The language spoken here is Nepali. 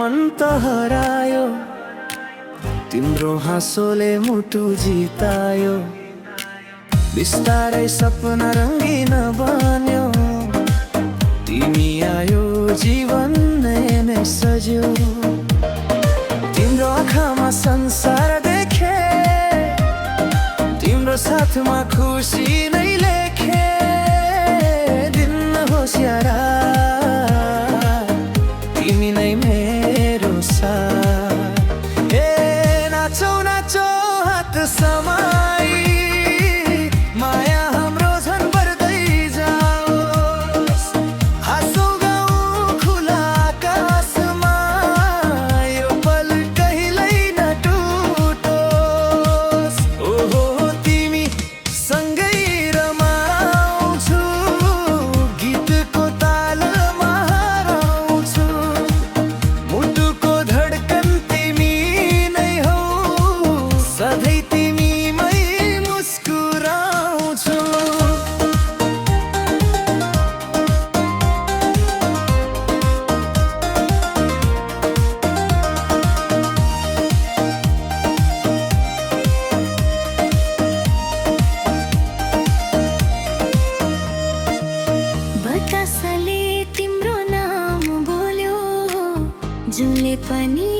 मन त हरायो, तिम्रो हाँसोले मुटु जितायो। बिस्तारै सपना रङ्गिन बन्यो, तिमी आयो जीवन नै सज्यो। तिम्रो आँखामा संसार देखे, तिम्रो साथमा खुसी नै लेखे। दिन होस् या रात, तिमी नै मेरो साथ। ए नाचौ नाचौ हात समाई, माया हाम्रो झन् बढ्दै जाओस्। हाँसौँ गाउँ खुला आकाशमा, यो पल कहिल्यै नटुटोस्। ओहो तिमी सँगै रमाउँछु, गीतको तालमा हराउँछु। मुटुको धड्कन तिमी नै हौ, सधैँ तिमीमै मुस्कुराउँछु। बतासले तिम्रो नाम बोल्यो, जुनले पनि